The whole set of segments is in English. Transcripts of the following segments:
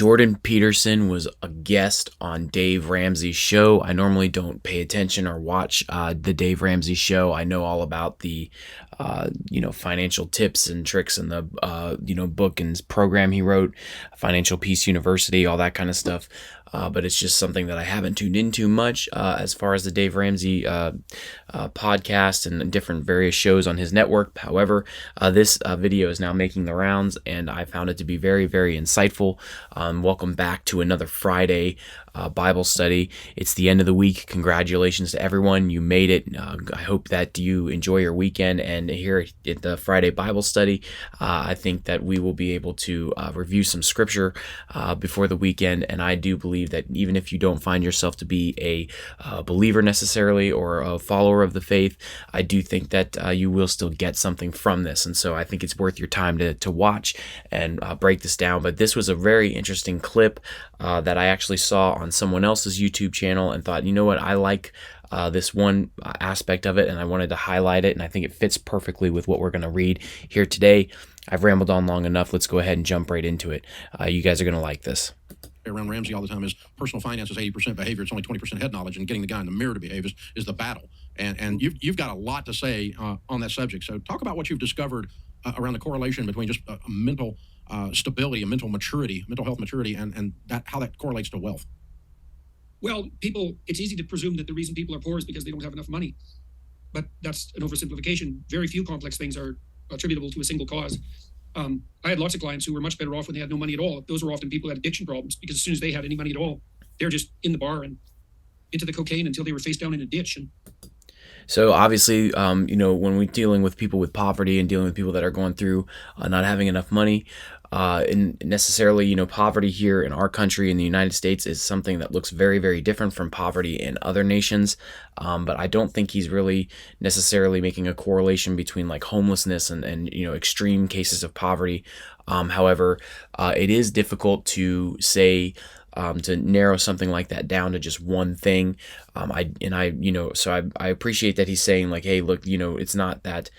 Jordan Peterson was a guest on Dave Ramsay's show. I normally don't pay attention or watch the Dave Ramsay show. I know all about the, financial tips and tricks in the, book and program he wrote, Financial Peace University, all that kind of stuff. But it's just something that I haven't tuned into much as far as the Dave Ramsay podcast and different various shows on his network. However, this video is now making the rounds, and I found it to be very, very insightful. Welcome back to another Friday Bible study. It's the end of the week. Congratulations to everyone. You made it. I hope that you enjoy your weekend. And here at the Friday Bible study, I think that we will be able to review some scripture before the weekend. And I do believe that even if you don't find yourself to be a believer necessarily or a follower of the faith, I do think that you will still get something from this. And so I think it's worth your time to watch and break this down. But this was a very interesting clip that I actually saw on someone else's YouTube channel and thought, you know what, I like this one aspect of it, and I wanted to highlight it, and I think it fits perfectly with what we're going to read here today. I've rambled on long enough. Let's go ahead and jump right into it. You guys are going to like this. Around Ramsay all the time is personal finance is 80% behavior. It's only 20% head knowledge, and getting the guy in the mirror to behave is the battle. And you've got a lot to say on that subject. So talk about what you've discovered around the correlation between just mental stability and mental maturity, mental health maturity, and that how that correlates to wealth. Well, it's easy to presume that the reason people are poor is because they don't have enough money. But that's an oversimplification. Very few complex things are attributable to a single cause. I had lots of clients who were much better off when they had no money at all. Those were often people who had addiction problems, because as soon as they had any money at all, they're just in the bar and into the cocaine until they were face down in a ditch. So obviously, when we're dealing with people with poverty and dealing with people that are going through not having enough money, and necessarily, poverty here in our country in the United States is something that looks very, very different from poverty in other nations. But I don't think he's really necessarily making a correlation between like homelessness and extreme cases of poverty. However, it is difficult to say, to narrow something like that down to just one thing. I appreciate that he's saying like, hey, look, it's not that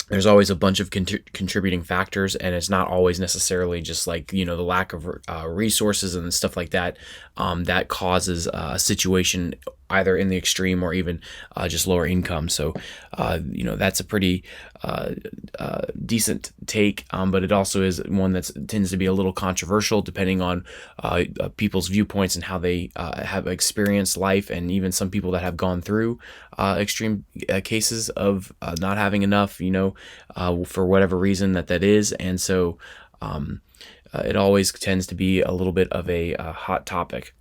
there's always a bunch of contributing factors, and it's not always necessarily just like, the lack of resources and stuff like that that causes a situation either in the extreme or even just lower income. So, that's a pretty decent take, but it also is one that tends to be a little controversial depending on people's viewpoints and how they have experienced life, and even some people that have gone through extreme cases of not having enough, for whatever reason that is. And so it always tends to be a little bit of a hot topic.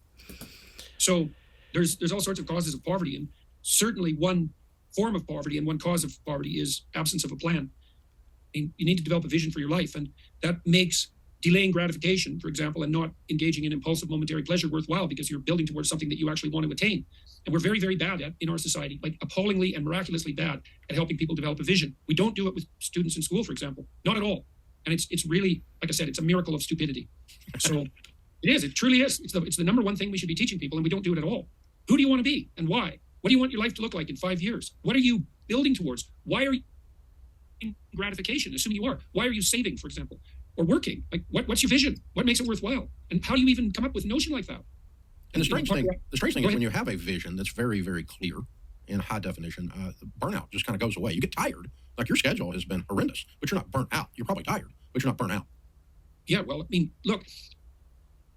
So there's all sorts of causes of poverty, and certainly one form of poverty and one cause of poverty is absence of a plan. You need to develop a vision for your life, and that makes delaying gratification, for example, and not engaging in impulsive momentary pleasure worthwhile, because you're building towards something that you actually want to attain. And we're very, very bad in our society, like appallingly and miraculously bad at helping people develop a vision. We don't do it with students in school, for example, not at all. And it's really, like I said, it's a miracle of stupidity. So it truly is. It's the number one thing we should be teaching people, and we don't do it at all. Who do you want to be and why? What do you want your life to look like in 5 years? What are you building towards? Why are you in gratification, assuming you are? Why are you saving, for example, or working? Like, what's your vision? What makes it worthwhile? And how do you even come up with a notion like that? And the strange thing is when you have a vision that's very, very clear in high definition, burnout just kind of goes away. You get tired. Like, your schedule has been horrendous, but you're not burnt out. You're probably tired, but you're not burnt out. Yeah, well, look,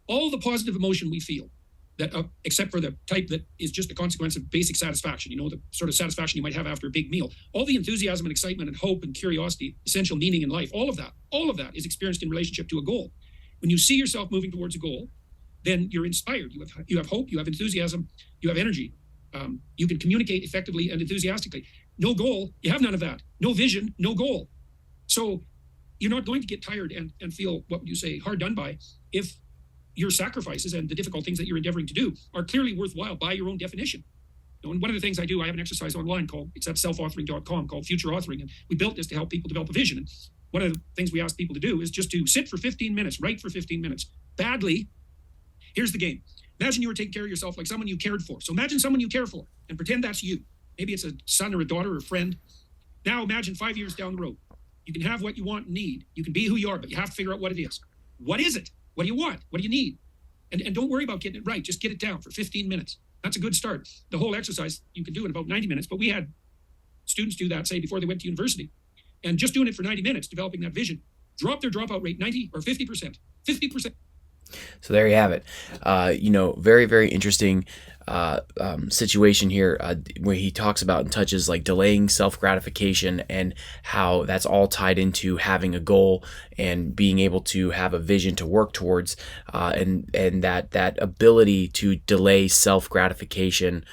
all the positive emotion we feel, that except for the type that is just the consequence of basic satisfaction, the sort of satisfaction you might have after a big meal, all the enthusiasm and excitement and hope and curiosity, essential meaning in life, all of that is experienced in relationship to a goal. When you see yourself moving towards a goal, then you're inspired. You have hope, you have enthusiasm, you have energy. You can communicate effectively and enthusiastically. No goal, you have none of that. No vision, no goal. So you're not going to get tired and feel, what would you say, hard done by, if your sacrifices and the difficult things that you're endeavoring to do are clearly worthwhile by your own definition. And one of the things I do, I have an exercise online it's at selfauthoring.com called Future Authoring. And we built this to help people develop a vision. And one of the things we ask people to do is just to sit for 15 minutes, write for 15 minutes. Badly, here's the game. Imagine you were taking care of yourself like someone you cared for. So imagine someone you care for and pretend that's you. Maybe it's a son or a daughter or a friend. Now imagine 5 years down the road. You can have what you want and need. You can be who you are, but you have to figure out what it is. What is it? What do you want? What do you need? And don't worry about getting it right. Just get it down for 15 minutes. That's a good start. The whole exercise you can do in about 90 minutes, but we had students do that, say, before they went to university. And just doing it for 90 minutes, developing that vision, drop their dropout rate 90 or 50%. 50%. So there you have it. Very, very interesting situation here where he talks about and touches like delaying self-gratification and how that's all tied into having a goal and being able to have a vision to work towards, and that ability to delay self-gratification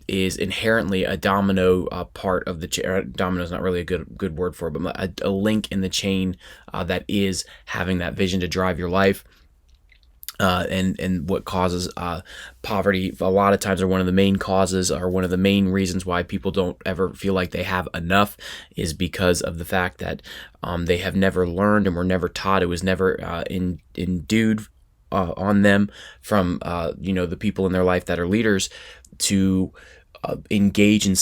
is inherently a domino part of the domino is not really a good word for it, but a link in the chain that is having that vision to drive your life. And what causes poverty a lot of times, are one of the main causes, or one of the main reasons why people don't ever feel like they have enough, is because of the fact that they have never learned and were never taught. It was never endued on them from the people in their life that are leaders to engage in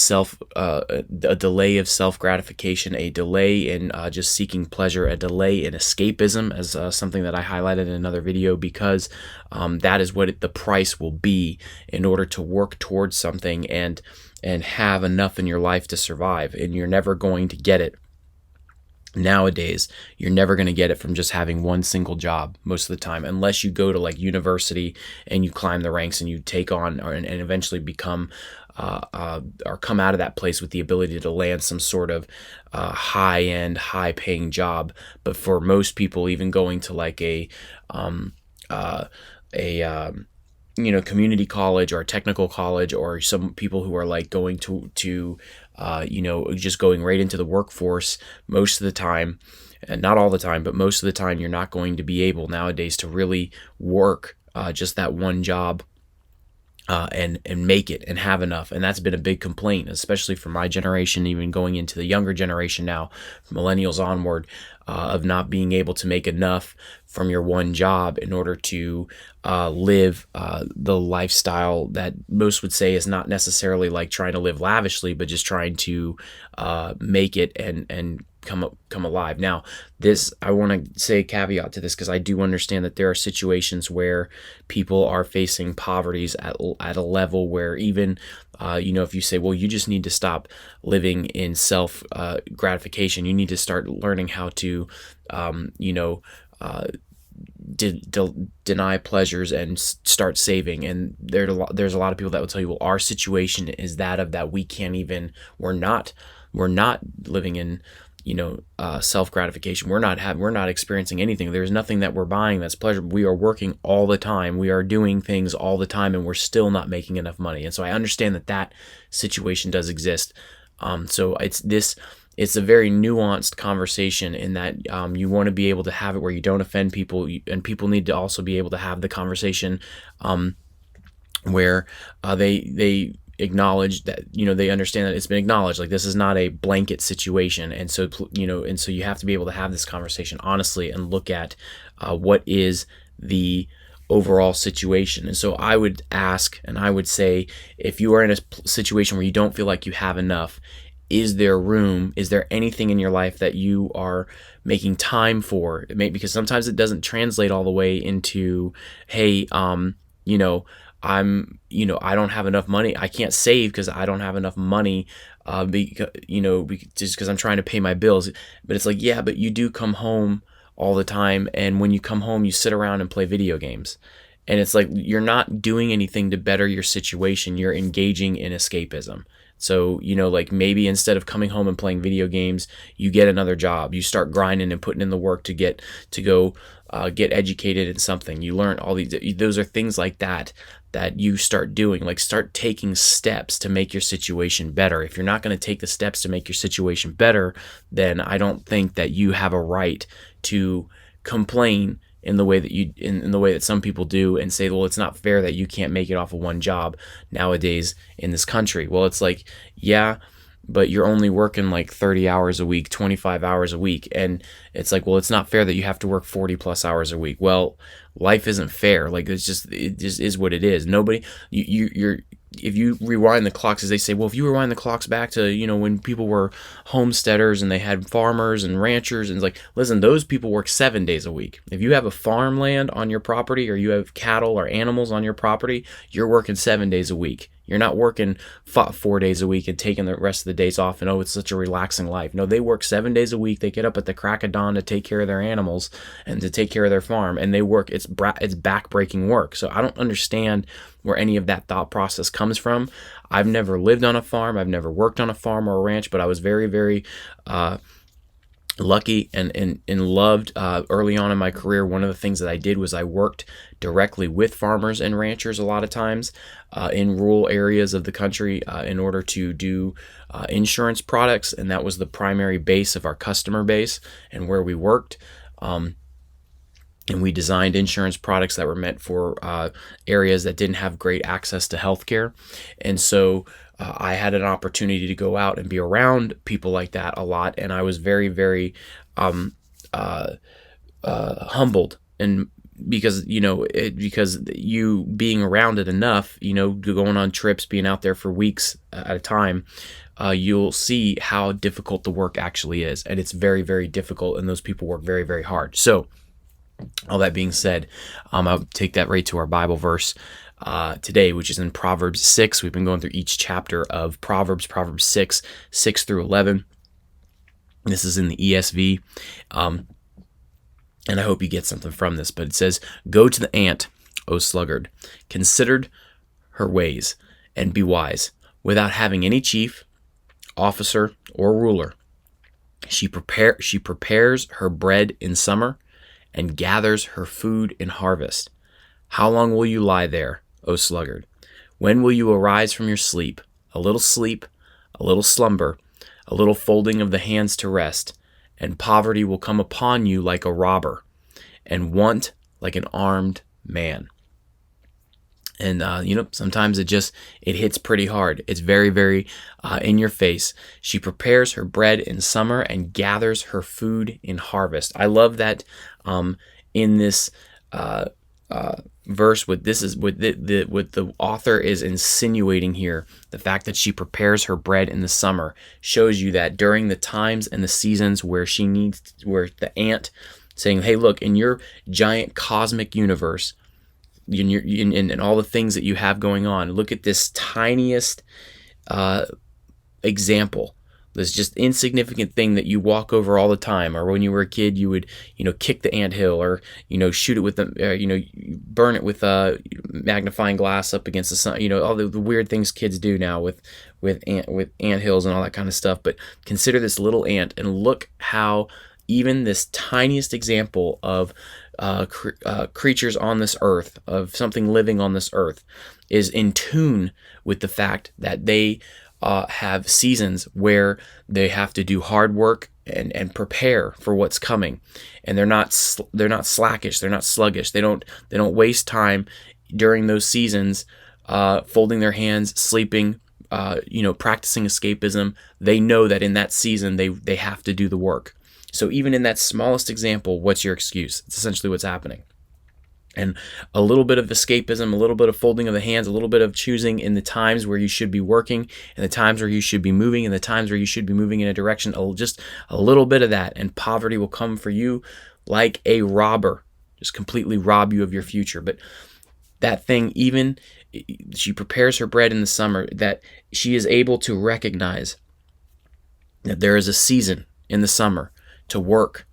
a delay of self-gratification, a delay in just seeking pleasure, a delay in escapism, as something that I highlighted in another video, because that is what the price will be in order to work towards something and have enough in your life to survive. And you're never going to get it. Nowadays, you're never going to get it from just having one single job most of the time, unless you go to like university and you climb the ranks and you take on and eventually become or come out of that place with the ability to land some sort of high-end, high-paying job. But for most people, even going to like a community college or a technical college, or some people who are like going to just going right into the workforce most of the time, and not all the time, but most of the time, you're not going to be able nowadays to really work just that one job and make it and have enough. And that's been a big complaint, especially for my generation, even going into the younger generation now, millennials onward, of not being able to make enough from your one job in order to live the lifestyle that most would say is not necessarily like trying to live lavishly, but just trying to make it and come alive. Now, I want to say a caveat to this, because I do understand that there are situations where people are facing poverties at a level where even if you say, well, you just need to stop living in self gratification, you need to start learning how to deny pleasures and start saving. And there's a lot of people that will tell you, well, our situation is that we can't even, we're not living in self-gratification. We're not experiencing anything. There's nothing that we're buying that's pleasurable. We are working all the time. We are doing things all the time, and we're still not making enough money. And so I understand that situation does exist. So it's a very nuanced conversation in that you want to be able to have it where you don't offend people, and people need to also be able to have the conversation where they acknowledge that, they understand that it's been acknowledged, like this is not a blanket situation. And so you have to be able to have this conversation honestly and look at what is the overall situation. And so I would ask, and I would say, if you are in a situation where you don't feel like you have enough, is there anything in your life that you are making time for? Because sometimes it doesn't translate all the way into, hey, I don't have enough money. I can't save because I don't have enough money, just because I'm trying to pay my bills. But it's like, yeah, but you do come home all the time. And when you come home, you sit around and play video games. And it's like, you're not doing anything to better your situation. You're engaging in escapism. So, like maybe instead of coming home and playing video games, you get another job. You start grinding and putting in the work to get educated in something. You learn all those are things like that you start doing, like start taking steps to make your situation better. If you're not going to take the steps to make your situation better, then I don't think that you have a right to complain in the way that in the way that some people do, and say, well, it's not fair that you can't make it off of one job nowadays in this country. Well, it's like, yeah, but you're only working like 30 hours a week, 25 hours a week. And it's like, well, it's not fair that you have to work 40 plus hours a week. Well, life isn't fair. Like it just is what it is. Nobody, if you rewind the clocks, as they say, well, if you rewind the clocks back to, when people were homesteaders and they had farmers and ranchers, and it's like, listen, those people work 7 days a week. If you have a farmland on your property, or you have cattle or animals on your property, you're working 7 days a week. You're not working 4 days a week and taking the rest of the days off and, oh, it's such a relaxing life. No, they work 7 days a week. They get up at the crack of dawn to take care of their animals and to take care of their farm, and they work. It's back-breaking work. So I don't understand where any of that thought process comes from. I've never lived on a farm. I've never worked on a farm or a ranch, but I was very, very lucky and loved early on in my career. One of the things that I did was I worked directly with farmers and ranchers a lot of times in rural areas of the country in order to do insurance products, and that was the primary base of our customer base and where we worked. And we designed insurance products that were meant for areas that didn't have great access to healthcare. And so I had an opportunity to go out and be around people like that a lot. And I was very, very humbled. And because, because you being around it enough, going on trips, being out there for weeks at a time, you'll see how difficult the work actually is. And it's very, very difficult. And those people work very, very hard. So, all that being said, I'll take that right to our Bible verse today, which is in Proverbs 6. We've been going through each chapter of Proverbs 6 through 11. This is in the ESV, and I hope you get something from this, but it says, "Go to the ant, O sluggard, consider her ways, and be wise. Without having any chief, officer, or ruler, she prepares her bread in summer, and gathers her food in harvest. How long will you lie there, O sluggard? When will you arise from your sleep? A little slumber, a little folding of the hands to rest, and poverty will come upon you like a robber, and want like an armed man." And, sometimes it hits pretty hard. It's very, very in your face. She prepares her bread in summer and gathers her food in harvest. I love that in this verse, what the author is insinuating here, the fact that she prepares her bread in the summer shows you that during the times and the seasons where the ant saying, hey, look, in your giant cosmic universe, in all the things that you have going on, look at this tiniest example, this just insignificant thing that you walk over all the time, or when you were a kid you would kick the anthill, or shoot it with burn it with a magnifying glass up against the sun, all the weird things kids do now with anthills and all that kind of stuff. But consider this little ant and look how even this tiniest example of creatures on this earth, of something living on this earth, is in tune with the fact that they have seasons where they have to do hard work and prepare for what's coming, and they're not slackish, they're not sluggish, they don't waste time during those seasons folding their hands, sleeping, practicing escapism. They know that in that season they have to do the work. So even in that smallest example, what's your excuse? It's essentially what's happening. And a little bit of escapism, a little bit of folding of the hands, a little bit of choosing in the times where you should be working, and the times where you should be moving, and the times where you should be moving in a direction, just a little bit of that, and poverty will come for you like a robber, just completely rob you of your future. But that thing, even she prepares her bread in the summer, that she is able to recognize that there is a season in the summer to work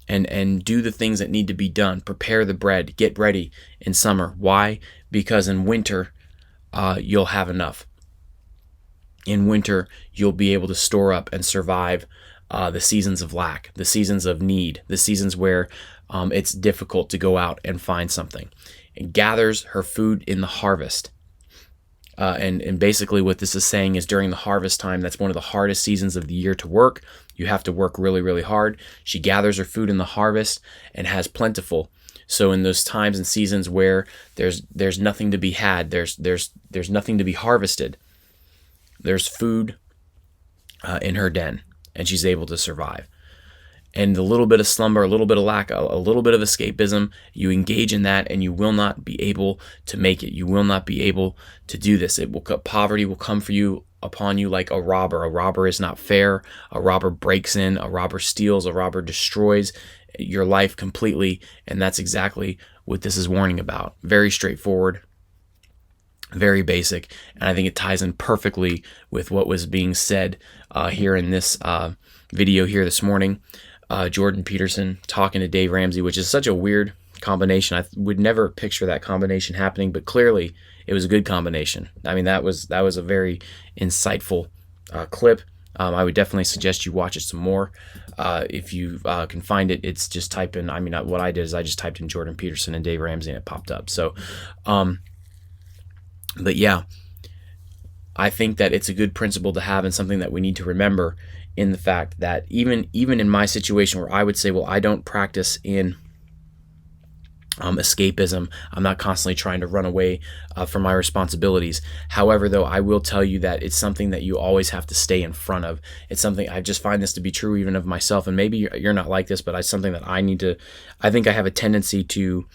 and do the things that need to be done. Prepare the bread, get ready in summer. Why? Because in winter, you'll have enough. In winter, you'll be able to store up and survive the seasons of lack, the seasons of need, the seasons where it's difficult to go out and find something. It gathers her food in the harvest. And basically what this is saying is during the harvest time, that's one of the hardest seasons of the year to work. You have to work really, really hard. She gathers her food in the harvest and has plentiful. So in those times and seasons where there's nothing to be had, there's nothing to be harvested, there's food in her den, and she's able to survive. and a little bit of slumber, a little bit of lack, a little bit of escapism, you engage in that, and you will not be able to make it. You will not be able to do this. Poverty will come for you upon you like a robber. A robber is not fair. A robber breaks in, a robber steals, a robber destroys your life completely, and that's exactly what this is warning about. Very straightforward, very basic, and I think it ties in perfectly with what was being said here in this video here this morning. Jordan Peterson talking to Dave Ramsay, which is such a weird combination. I would never picture that combination happening, but clearly it was a good combination. I mean, that was a very insightful clip. I would definitely suggest you watch it some more. If you can find it, it's just type in, what I did is I just typed in Jordan Peterson and Dave Ramsay and it popped up. So, but yeah, I think that it's a good principle to have and something that we need to remember, in the fact that even in my situation where I would say, well, I don't practice in escapism. I'm not constantly trying to run away from my responsibilities. However, though, I will tell you that it's something that you always have to stay in front of. It's something, I just find this to be true even of myself, and maybe you're not like this, but it's something that I think I have a tendency to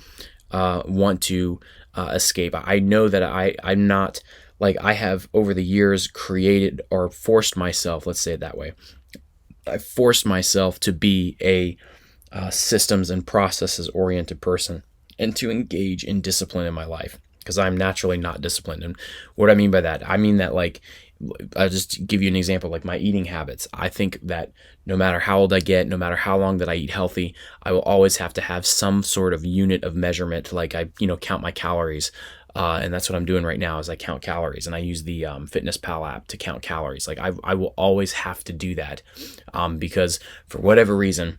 want to escape. I know that I'm not, like, I have over the years created or forced myself, let's say it that way. I forced myself to be a systems and processes oriented person and to engage in discipline in my life, because I'm naturally not disciplined. And what I mean by that, I mean that, like, I'll just give you an example, like my eating habits. I think that no matter how old I get, no matter how long that I eat healthy, I will always have to have some sort of unit of measurement. Like I, count my calories. And that's what I'm doing right now is I count calories, and I use the FitnessPal app to count calories. Like I will always have to do that because for whatever reason,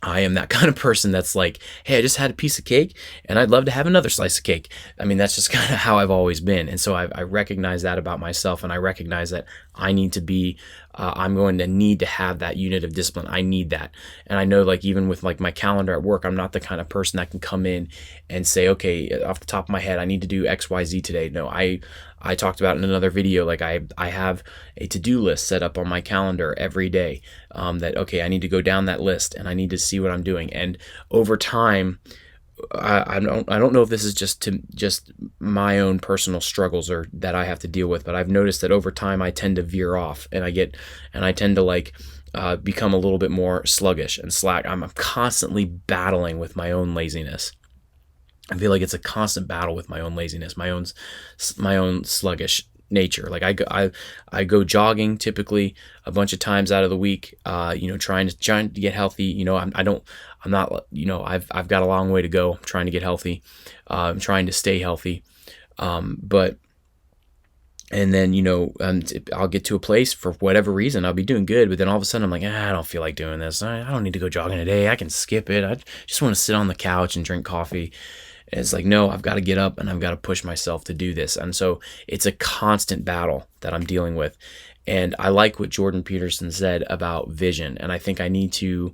I am that kind of person that's like, hey, I just had a piece of cake and I'd love to have another slice of cake. I mean, that's just kind of how I've always been. And so I recognize that about myself, and I recognize that I need to be, I'm going to need to have that unit of discipline. I need that. And I know, like, even with like my calendar at work, I'm not the kind of person that can come in and say, okay, off the top of my head, I need to do X, Y, Z today. No, I talked about in another video, like I have a to-do list set up on my calendar every day that, okay, I need to go down that list and I need to see what I'm doing. And over time, I don't know if this is just my own personal struggles or that I have to deal with, but I've noticed that over time I tend to veer off and I tend to like become a little bit more sluggish and slack. I'm constantly battling with my own laziness. I feel like it's a constant battle with my own laziness, my own sluggish nature. Like I go jogging typically a bunch of times out of the week, trying to get healthy. I'm not, I've got a long way to go. I'm trying to get healthy. I'm trying to stay healthy. And then, I'll get to a place for whatever reason, I'll be doing good, but then all of a sudden I'm like, I don't feel like doing this. I don't need to go jogging today. I can skip it. I just want to sit on the couch and drink coffee. And it's like, no, I've got to get up and I've got to push myself to do this. And so it's a constant battle that I'm dealing with. And I like what Jordan Peterson said about vision. And I think I need to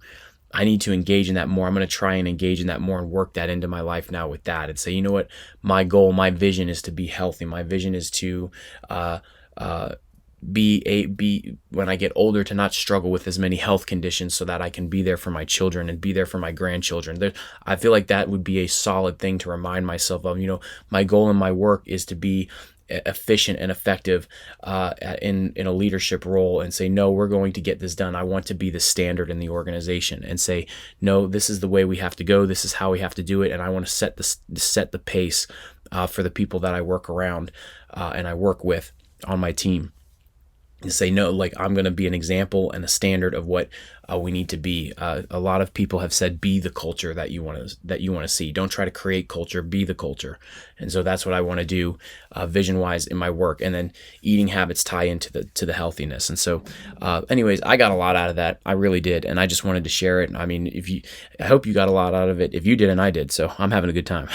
engage in that more. I'm going to try and engage in that more and work that into my life now with that and say, you know what, my goal, my vision is to be healthy. My vision is to be when I get older, to not struggle with as many health conditions, so that I can be there for my children and be there for my grandchildren. I feel like that would be a solid thing to remind myself of. My goal in my work is to be efficient and effective in a leadership role, and say, no, we're going to get this done. I want to be the standard in the organization and say, no, this is the way we have to go. This is how we have to do it. And I want to set the pace for the people that I work around and I work with on my team. And say, no, like, I'm going to be an example and a standard of what we need to be. A lot of people have said, be the culture that you want to see. Don't try to create culture, be the culture. And so that's what I want to do vision-wise in my work. And then eating habits tie into the healthiness. And so anyways, I got a lot out of that. I really did. And I just wanted to share it. I mean, I hope you got a lot out of it. If you did, and I did, so I'm having a good time.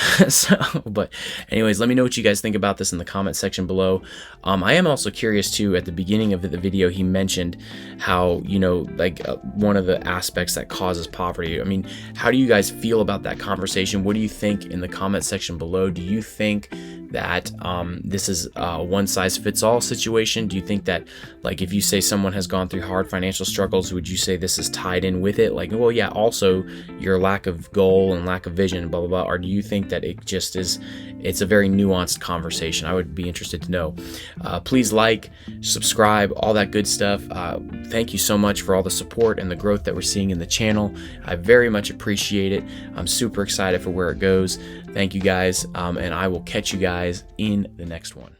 But anyways, let me know what you guys think about this in the comment section below. I am also curious too, at the beginning of the video, he mentioned how, one of the aspects that causes poverty. I mean, how do you guys feel about that conversation? What do you think in the comment section below? Do you think that this is a one-size-fits-all situation? Do you think that, like, if you say someone has gone through hard financial struggles, would you say this is tied in with it? Like, well, yeah, also your lack of goal and lack of vision, blah, blah, blah. Or do you think that it just is, it's a very nuanced conversation? I would be interested to know. Please like, subscribe, all that good stuff. Thank you so much for all the support and the growth that we're seeing in the channel. I very much appreciate it. I'm super excited for where it goes. Thank you guys, and I will catch you guys in the next one.